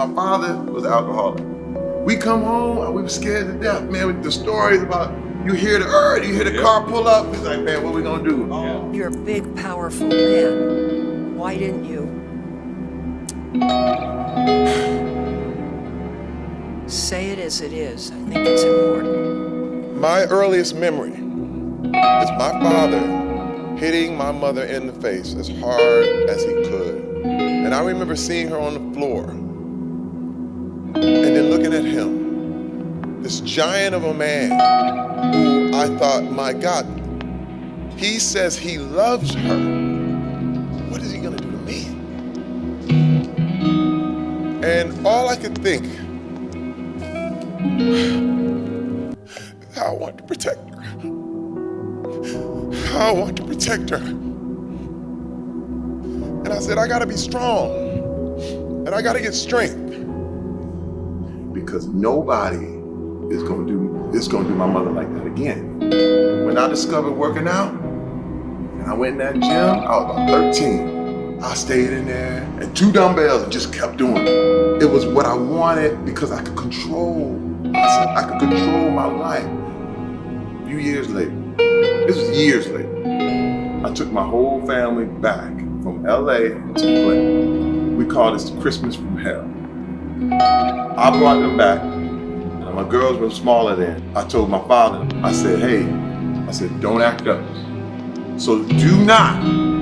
My father was an alcoholic. We come home, we were scared to death, man, with the stories about you hear the car pull up, it's like, man, what we gonna do? Oh. You're a big, powerful man. Why didn't you say it as it is? I think it's important. My earliest memory is my father hitting my mother in the face as hard as he could. And I remember seeing her on the floor and then looking at him, this giant of a man who I thought, my God, he says he loves her. What is he gonna do to me? And all I could think, I want to protect her. I want to protect her. And I said, I gotta be strong. And I gotta get strength. Because nobody is gonna do my mother like that again. When I discovered working out, and I went in that gym, I was about 13. I stayed in there and 2 dumbbells and just kept doing it. It was what I wanted because I could control my life. A few years later, this was years later, I took my whole family back from LA to Flint. We call this Christmas from hell. I brought them back, and my girls were smaller then. I told my father, I said, hey, don't act up. So do not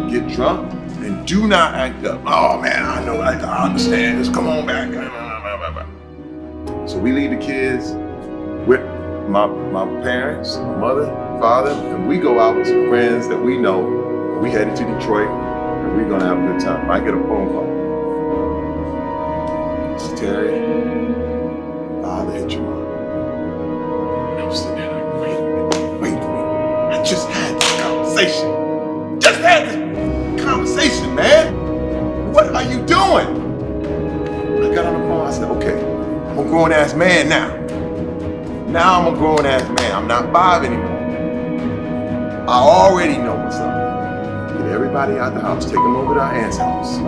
get drunk and do not act up. Oh man, I know, I understand, just come on back. So we leave the kids with my parents, my mother, father, and we go out with some friends that we know. We headed to Detroit, and we're gonna have a good time. I get a phone call. Mr. Terry, father hit your mom. And I was sitting there like, wait a minute. I just had this conversation. Man. What are you doing? I got on the phone, I said, okay, I'm a grown ass man now. Now I'm a grown ass man. I'm not 5 anymore. I already know what's up. Get everybody out the house, take them over to our aunt's house.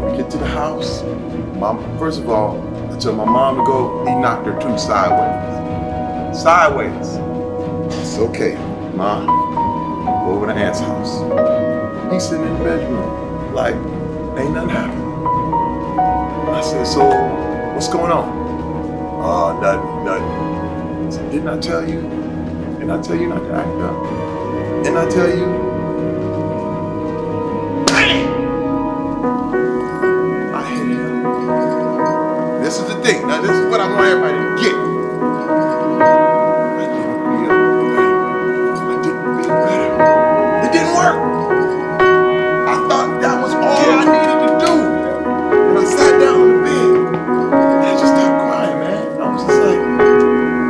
We get to the house, first of all, I tell my mom to go, he knocked her 2 sideways. Sideways. It's okay, Mom, go over to aunt's house. He's sitting in the bedroom, like, ain't nothing happened. I said, so, what's going on? Oh, nothing. I said, didn't I tell you? Didn't I tell you not to act up? Didn't I tell you? Bang! I hit him. This is the thing. Now, this is what I want everybody to get. I didn't feel better. It didn't work. That was all I needed to do. And I sat down on the bed and I just started crying, man. I was just like,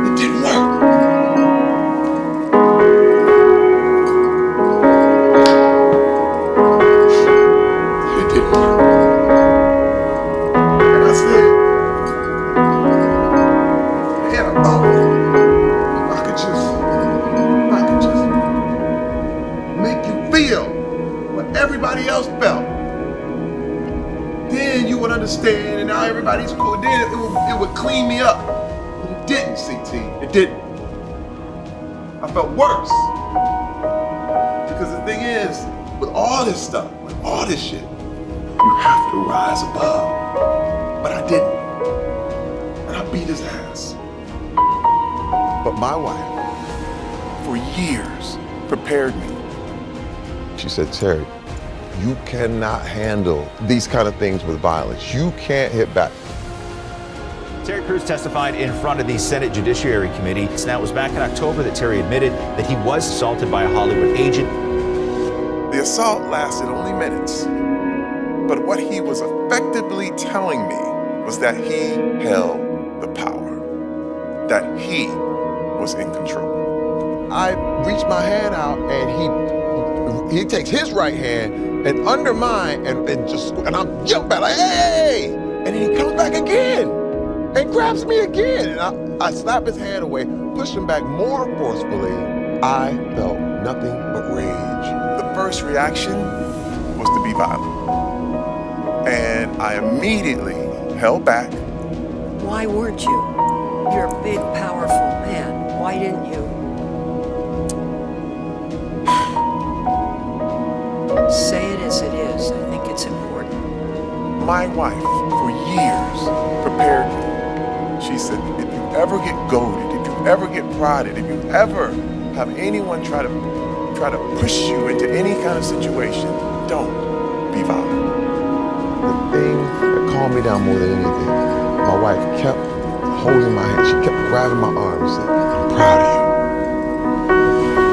it didn't work. It didn't work. And I said, man, I thought if I could just make you feel what everybody else felt, then you would understand, and now everybody's cool. Then it would clean me up. But it didn't, CT. It didn't. I felt worse. Because the thing is, with all this stuff, with all this shit, you have to rise above. But I didn't. And I beat his ass. But my wife, for years, prepared me. She said, Terry, you cannot handle these kind of things with violence. You can't hit back. Terry Crews testified in front of the Senate Judiciary Committee. Now, it was back in October that Terry admitted that he was assaulted by a Hollywood agent. The assault lasted only minutes, but what he was effectively telling me was that he held the power, that he was in control. I reached my hand out and he takes his right hand and under mine and I'm jumping back like, hey! And then he comes back again and grabs me again. And I slap his hand away, push him back more forcefully. I felt nothing but rage. The first reaction was to be violent. And I immediately held back. Why weren't you? You're a big, powerful man. Why didn't you? Say it as it is. I think it's important. My wife, for years, prepared me. She said, if you ever get goaded, if you ever get prodded, if you ever have anyone try to push you into any kind of situation, don't be violent. The thing that calmed me down more than anything, my wife kept holding my hand. She kept grabbing my arm and said, I'm proud of you.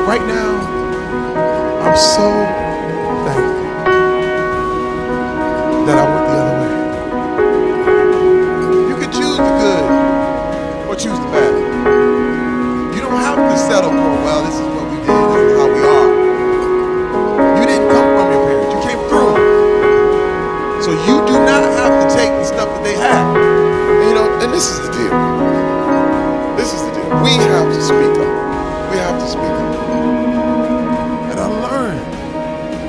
Right now, I'm so thankful that I went the other way. You can choose the good or choose the bad. You don't have to settle for, well, this is what we did, this is how we are. You didn't come from your parents, you came through them. So you do not have to take the stuff that they had. And this is the deal. This is the deal. We have to speak up. We have to speak up. And I learned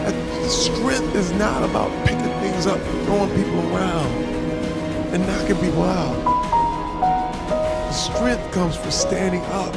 that strength is not about picking things up, throwing people around, and knocking people out. The strength comes from standing up